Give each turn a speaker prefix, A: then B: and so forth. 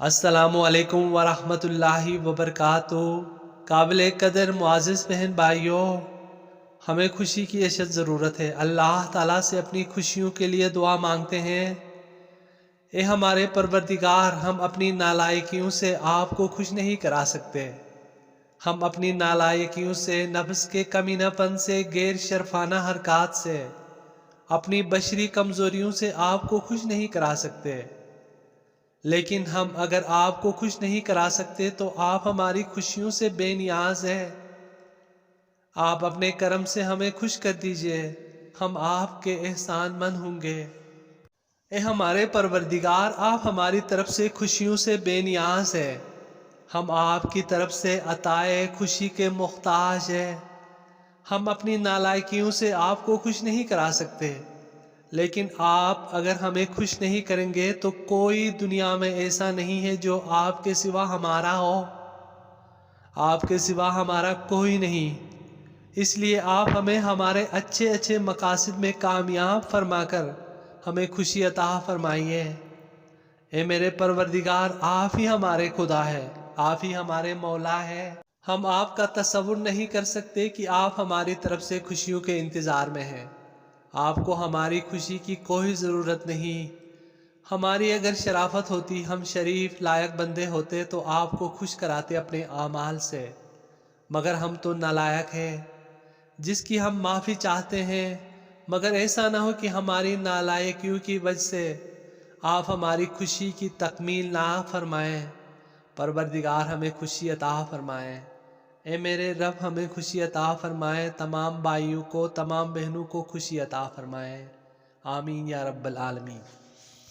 A: السلام علیکم ورحمۃ اللہ وبرکاتہ۔ قابل قدر معزز بہن بھائیوں، ہمیں خوشی کی اشد ضرورت ہے۔ اللہ تعالیٰ سے اپنی خوشیوں کے لیے دعا مانگتے ہیں۔ اے ہمارے پروردگار، ہم اپنی نالائکیوں سے آپ کو خوش نہیں کرا سکتے۔ ہم اپنی نالائکیوں سے، نفس کے کمینہ پن سے، غیر شرفانہ حرکات سے، اپنی بشری کمزوریوں سے آپ کو خوش نہیں کرا سکتے۔ لیکن ہم اگر آپ کو خوش نہیں کرا سکتے تو آپ ہماری خوشیوں سے بے نیاز ہیں۔ آپ اپنے کرم سے ہمیں خوش کر دیجئے، ہم آپ کے احسان مند ہوں گے۔ اے ہمارے پروردگار، آپ ہماری طرف سے خوشیوں سے بے نیاز ہیں۔ ہم آپ کی طرف سے عطائے خوشی کے محتاج ہیں۔ ہم اپنی نالائکیوں سے آپ کو خوش نہیں کرا سکتے، لیکن آپ اگر ہمیں خوش نہیں کریں گے تو کوئی دنیا میں ایسا نہیں ہے جو آپ کے سوا ہمارا ہو۔ آپ کے سوا ہمارا کوئی نہیں۔ اس لیے آپ ہمیں ہمارے اچھے اچھے مقاصد میں کامیاب فرما کر ہمیں خوشی عطا فرمائیے۔ اے میرے پروردگار، آپ ہی ہمارے خدا ہے، آپ ہی ہمارے مولا ہے۔ ہم آپ کا تصور نہیں کر سکتے کہ آپ ہماری طرف سے خوشیوں کے انتظار میں ہیں۔ آپ کو ہماری خوشی کی کوئی ضرورت نہیں۔ ہماری اگر شرافت ہوتی، ہم شریف لائق بندے ہوتے تو آپ کو خوش کراتے اپنے اعمال سے، مگر ہم تو نالائق ہیں جس کی ہم معافی چاہتے ہیں۔ مگر ایسا نہ ہو کہ ہماری نالائکیوں کی وجہ سے آپ ہماری خوشی کی تکمیل نہ فرمائیں۔ پروردگار، ہمیں خوشی عطا فرمائیں۔ اے میرے رب، ہمیں خوشی عطا فرمائیں۔ تمام بھائیوں کو، تمام بہنوں کو خوشی عطا فرمائیں۔ آمین یا رب العالمین۔